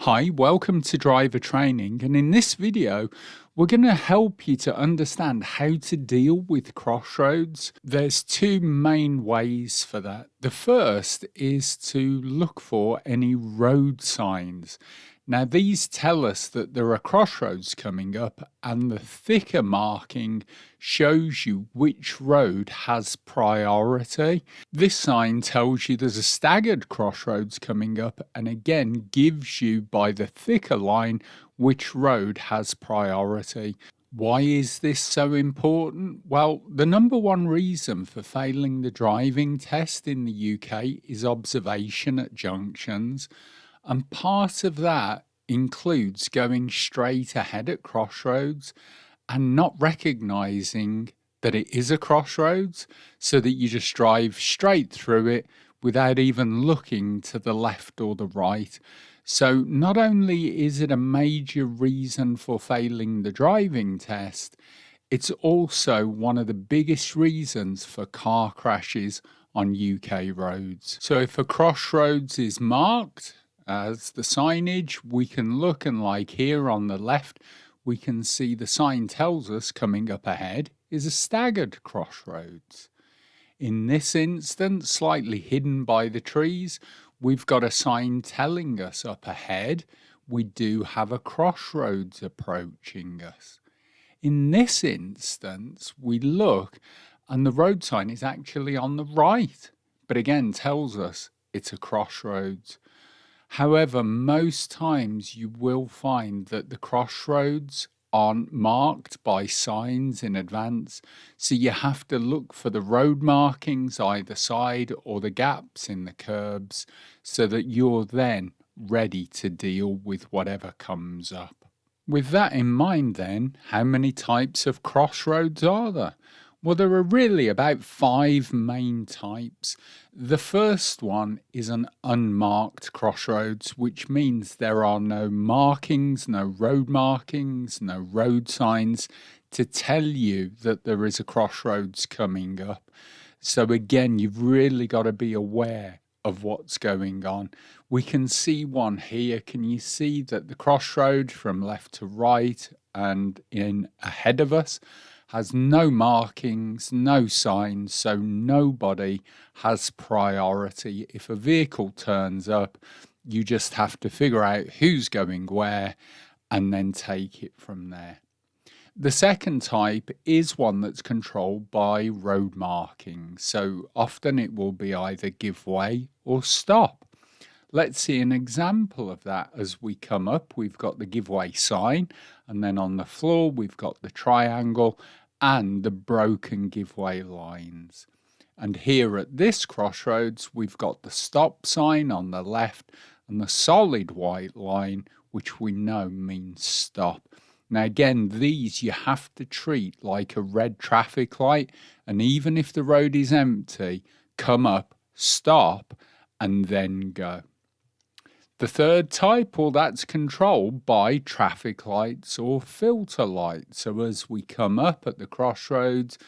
Hi, welcome to Driver Training, and in this video we're going to help you to understand how to deal with crossroads. There's two main ways for that. The first is to look for any road signs. Now these tell us that there are crossroads coming up, and the thicker marking shows you which road has priority. This sign tells you there's a staggered crossroads coming up, and again gives you by the thicker line which road has priority. Why is this so important? Well, the number one reason for failing the driving test in the UK is observation at junctions. And part of that includes going straight ahead at crossroads and not recognizing that it is a crossroads, so that you just drive straight through it without even looking to the left or the right. So not only is it a major reason for failing the driving test, it's also one of the biggest reasons for car crashes on UK roads. So if a crossroads is marked as the signage, we can look, and like here on the left, we can see the sign tells us coming up ahead is a staggered crossroads. In this instance, slightly hidden by the trees, we've got a sign telling us up ahead we do have a crossroads approaching us. In this instance, we look and the road sign is actually on the right, but again tells us it's a crossroads. However, most times you will find that the crossroads aren't marked by signs in advance, so you have to look for the road markings either side or the gaps in the curbs, so that you're then ready to deal with whatever comes up. With that in mind then, how many types of crossroads are there? Well, there are really about 5 main types. The first one is an unmarked crossroads, which means there are no markings, no road markings, no road signs to tell you that there is a crossroads coming up. So again, you've really got to be aware of what's going on. We can see one here. Can you see that the crossroad from left to right and in ahead of us has no markings, no signs, so nobody has priority. If a vehicle turns up, you just have to figure out who's going where and then take it from there. The second type is one that's controlled by road markings, so often it will be either give way or stop. Let's see an example of that. As we come up, we've got the give way sign, and then on the floor we've got the triangle and the broken give way lines. And here at this crossroads, we've got the stop sign on the left and the solid white line, which we know means stop. Now again, these you have to treat like a red traffic light, and even if the road is empty, come up, stop, and then go. The third type, well, that's controlled by traffic lights or filter lights. So as we come up at the crossroads,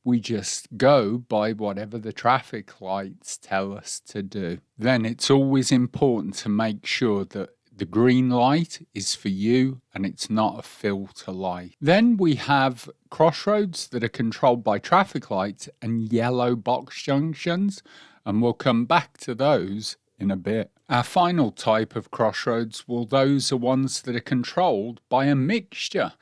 we just go by whatever the traffic lights tell us to do. Then it's always important to make sure that the green light is for you and it's not a filter light. Then we have crossroads that are controlled by traffic lights and yellow box junctions, and we'll come back to those in a bit. Our final type of crossroads, well, those are ones that are controlled by a mixture.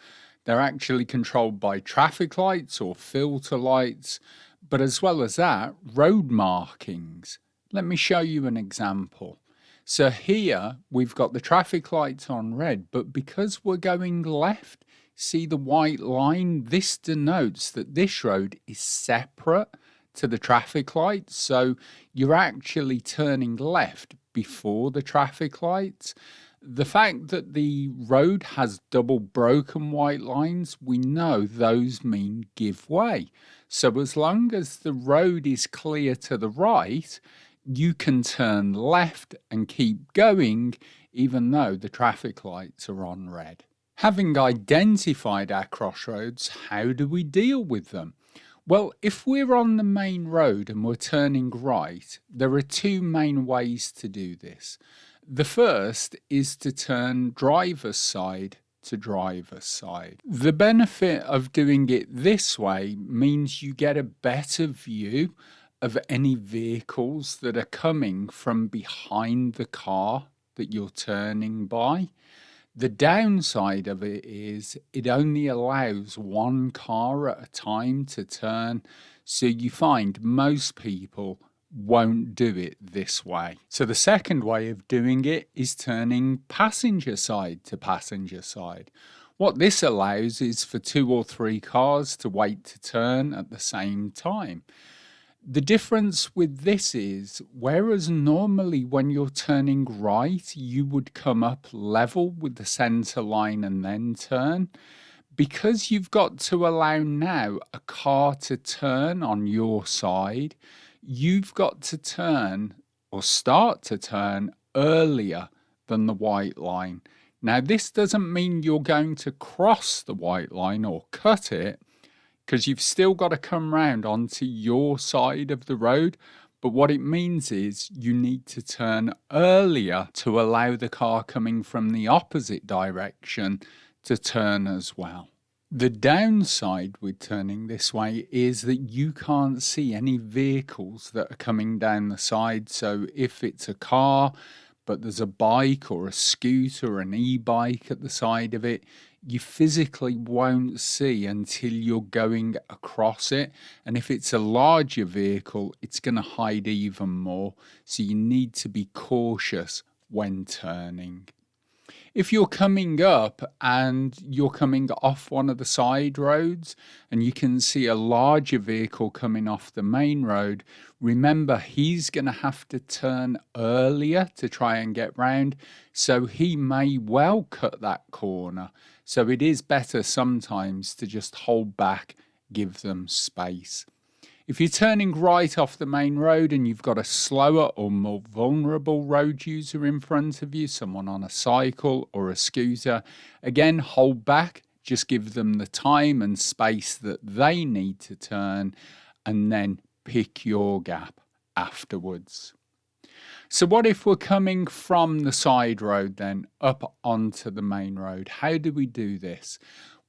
They're actually controlled by traffic lights or filter lights, but as well as that, road markings. Let me show you an example. So here we've got the traffic lights on red, but because we're going left, see the white line? This denotes that this road is separate to the traffic lights, so you're actually turning left before the traffic lights. The fact that the road has double broken white lines, we know those mean give way. So as long as the road is clear to the right, you can turn left and keep going even though the traffic lights are on red. Having identified our crossroads, how do we deal with them? Well, if we're on the main road and we're turning right, there are 2 main ways to do this. The first is to turn driver's side to driver's side. The benefit of doing it this way means you get a better view of any vehicles that are coming from behind the car that you're turning by. The downside of it is it only allows one car at a time to turn, so you find most people won't do it this way. So the second way of doing it is turning passenger side to passenger side. What this allows is for 2 or 3 cars to wait to turn at the same time. The difference with this is, whereas normally when you're turning right, you would come up level with the center line and then turn, because you've got to allow now a car to turn on your side, you've got to turn or start to turn earlier than the white line. Now, this doesn't mean you're going to cross the white line or cut it, because you've still got to come round onto your side of the road. But what it means is you need to turn earlier to allow the car coming from the opposite direction to turn as well. The downside with turning this way is that you can't see any vehicles that are coming down the side. So if it's a car, but there's a bike or a scooter, an e-bike at the side of it, you physically won't see until you're going across it. And if it's a larger vehicle, it's going to hide even more. So you need to be cautious when turning. If you're coming up and you're coming off one of the side roads and you can see a larger vehicle coming off the main road, remember he's going to have to turn earlier to try and get round, so he may well cut that corner. So it is better sometimes to just hold back, give them space. If you're turning right off the main road and you've got a slower or more vulnerable road user in front of you, someone on a cycle or a scooter, again, hold back, just give them the time and space that they need to turn, and then pick your gap afterwards. So what if we're coming from the side road then up onto the main road? How do we do this?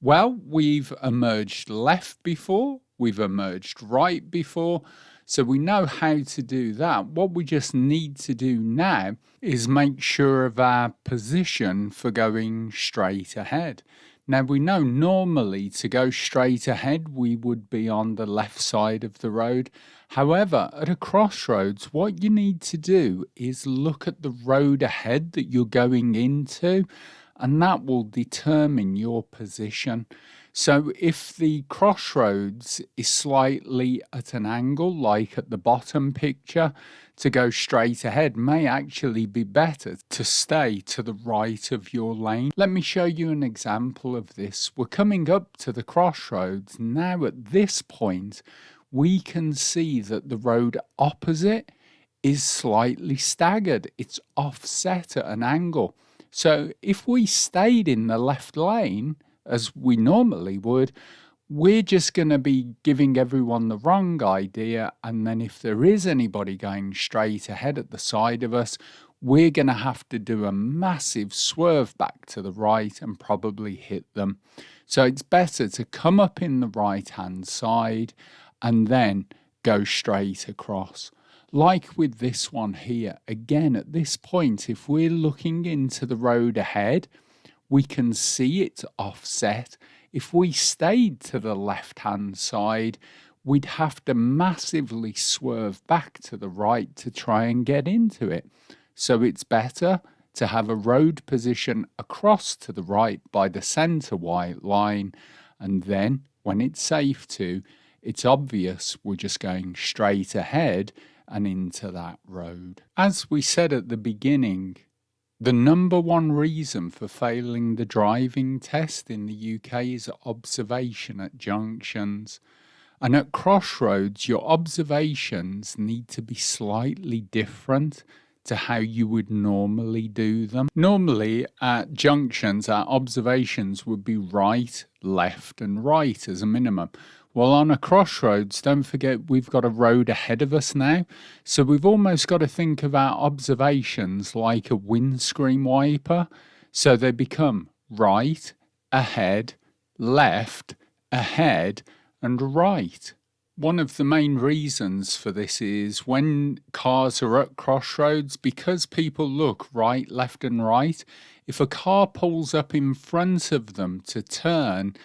Well, we've emerged left before, we've emerged right before, so we know how to do that. What we just need to do now is make sure of our position for going straight ahead. Now, we know normally to go straight ahead, we would be on the left side of the road. However, at a crossroads, what you need to do is look at the road ahead that you're going into, and that will determine your position. So if the crossroads is slightly at an angle, like at the bottom picture, to go straight ahead may actually be better to stay to the right of your lane. Let me show you an example of this. We're coming up to the crossroads. Now at this point, we can see that the road opposite is slightly staggered. It's offset at an angle. So if we stayed in the left lane, as we normally would, we're just going to be giving everyone the wrong idea. And then if there is anybody going straight ahead at the side of us, we're going to have to do a massive swerve back to the right and probably hit them. So it's better to come up in the right-hand side and then go straight across. Like with this one here, again, at this point, if we're looking into the road ahead, we can see it's offset. If we stayed to the left-hand side, we'd have to massively swerve back to the right to try and get into it. So it's better to have a road position across to the right by the center white line, and then when it's safe to, it's obvious we're just going straight ahead and into that road. As we said at the beginning, the number one reason for failing the driving test in the UK is observation at junctions. And at crossroads, your observations need to be slightly different to how you would normally do them. Normally, at junctions, our observations would be right, left, and right as a minimum. Well, on a crossroads, don't forget we've got a road ahead of us now. So we've almost got to think of our observations like a windscreen wiper. So they become right, ahead, left, ahead, and right. One of the main reasons for this is when cars are at crossroads, because people look right, left, and right, if a car pulls up in front of them to turn,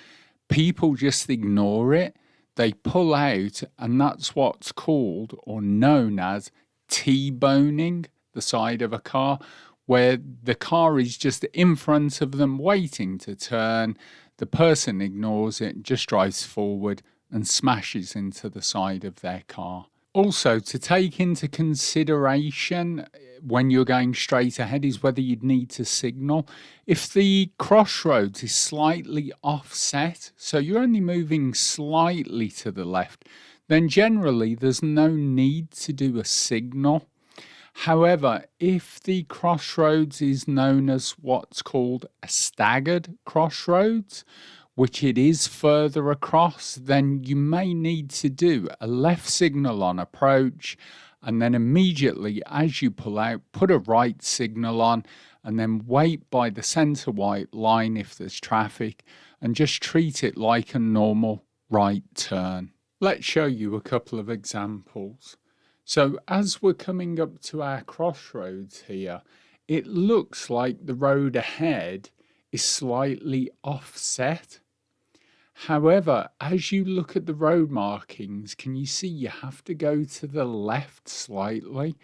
people just ignore it. They pull out, and that's what's called or known as T-boning the side of a car, where the car is just in front of them waiting to turn. The person ignores it, just drives forward and smashes into the side of their car. Also, to take into consideration when you're going straight ahead is whether you'd need to signal. If the crossroads is slightly offset, so you're only moving slightly to the left, then generally there's no need to do a signal. However, if the crossroads is known as what's called a staggered crossroads, which it is further across, then you may need to do a left signal on approach, and then immediately as you pull out, put a right signal on, and then wait by the centre white line if there's traffic, and just treat it like a normal right turn. Let's show you a couple of examples. So as we're coming up to our crossroads here, it looks like the road ahead is slightly offset. However, as you look at the road markings, can you see you have to go to the left slightly?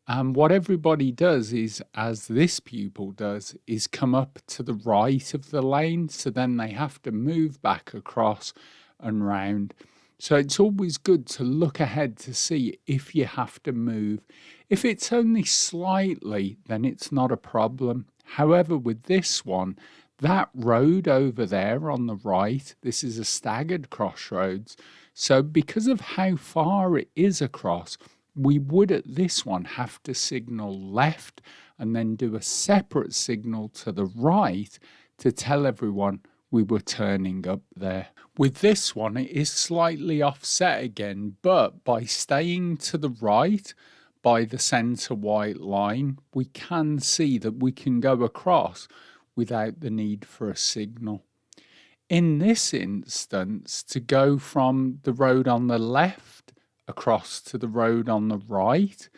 What everybody does is, as this pupil does, is come up to the right of the lane, so then they have to move back across and round. So it's always good to look ahead to see if you have to move. If it's only slightly, then it's not a problem. However, with this one, that road over there on the right, this is a staggered crossroads. So because of how far it is across, we would at this one have to signal left and then do a separate signal to the right to tell everyone we were turning up there. With this one, it is slightly offset again, but by staying to the right, by the centre white line, we can see that we can go across without the need for a signal. In this instance, to go from the road on the left across to the road on the right,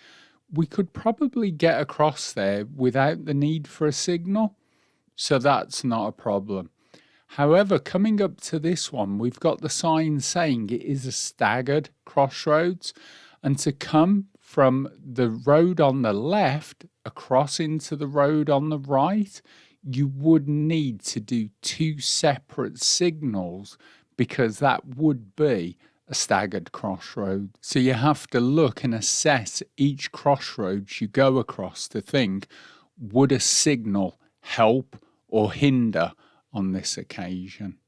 we could probably get across there without the need for a signal, so that's not a problem. However, coming up to this one, we've got the sign saying it is a staggered crossroads, and to come from the road on the left across into the road on the right, you would need to do two separate signals because that would be a staggered crossroad. So you have to look and assess each crossroads you go across to think, would a signal help or hinder on this occasion?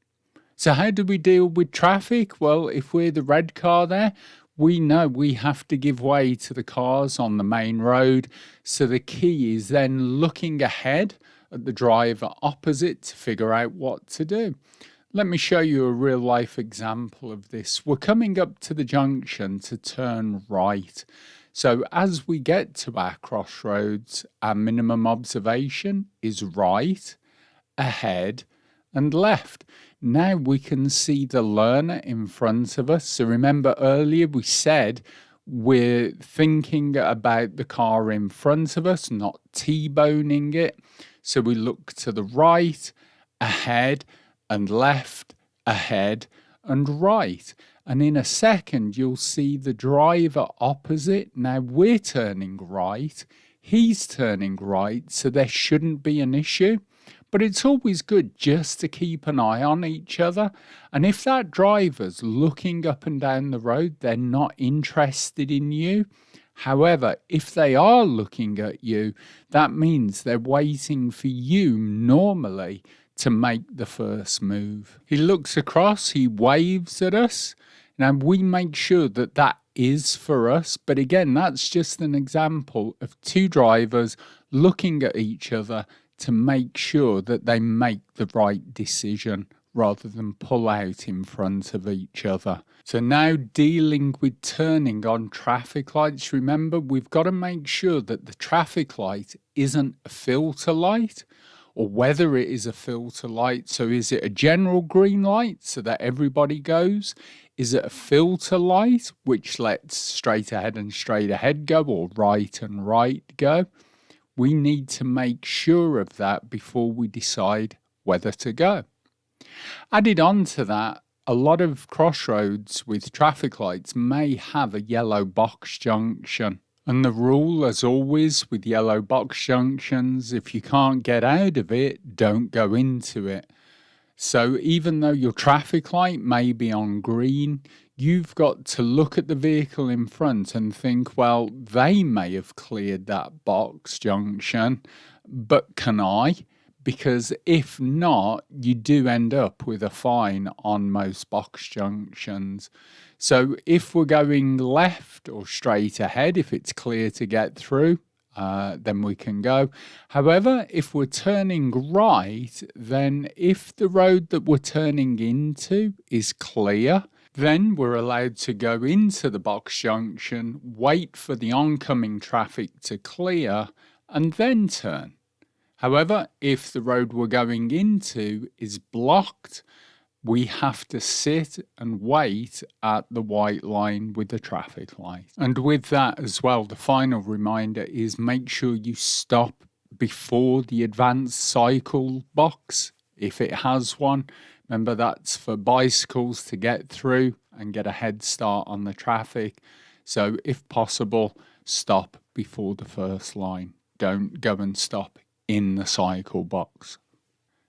So how do we deal with traffic? Well, if we're the red car there, we know we have to give way to the cars on the main road. So the key is then looking ahead at the driver opposite to figure out what to do. Let me show you a real life example of this. We're coming up to the junction to turn right. So as we get to our crossroads, our minimum observation is right, ahead, and left. Now we can see the learner in front of us. So remember earlier we said we're thinking about the car in front of us, not T-boning it. So we look to the right, ahead, and left, ahead, and right. And in a second, you'll see the driver opposite. Now we're turning right, he's turning right, so there shouldn't be an issue. But it's always good just to keep an eye on each other. And if that driver's looking up and down the road, they're not interested in you. However, if they are looking at you, that means they're waiting for you normally to make the first move. He looks across, he waves at us. Now we make sure that that is for us. But again, that's just an example of two drivers looking at each other to make sure that they make the right decision rather than pull out in front of each other. So now dealing with turning on traffic lights, remember we've got to make sure that the traffic light isn't a filter light, or whether it is a filter light. So is it a general green light so that everybody goes? Is it a filter light which lets straight ahead and straight ahead go, or right and right go? We need to make sure of that before we decide whether to go. Added on to that, a lot of crossroads with traffic lights may have a yellow box junction. And the rule, as always, with yellow box junctions, if you can't get out of it, don't go into it. So even though your traffic light may be on green, you've got to look at the vehicle in front and think, well, they may have cleared that box junction, but can I? Because if not, you do end up with a fine on most box junctions. So if we're going left or straight ahead, if it's clear to get through, then we can go. However, if we're turning right, then if the road that we're turning into is clear, then we're allowed to go into the box junction, wait for the oncoming traffic to clear, and then turn. However, if the road we're going into is blocked, we have to sit and wait at the white line with the traffic light. And with that as well, the final reminder is make sure you stop before the advanced cycle box, if it has one. Remember, that's for bicycles to get through and get a head start on the traffic. So if possible, stop before the first line. Don't go and stop in the cycle box.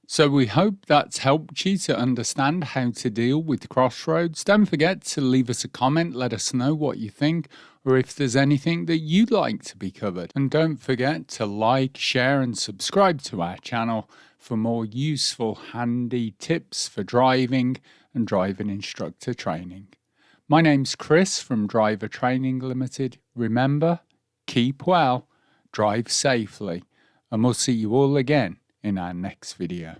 So we hope that's helped you to understand how to deal with crossroads. Don't forget to leave us a comment, let us know what you think, or if there's anything that you'd like to be covered. And don't forget to like, share and subscribe to our channel for more useful, handy tips for driving and driving instructor training. My name's Chris from Driver Training Limited. Remember, keep well, drive safely, and we'll see you all again in our next video.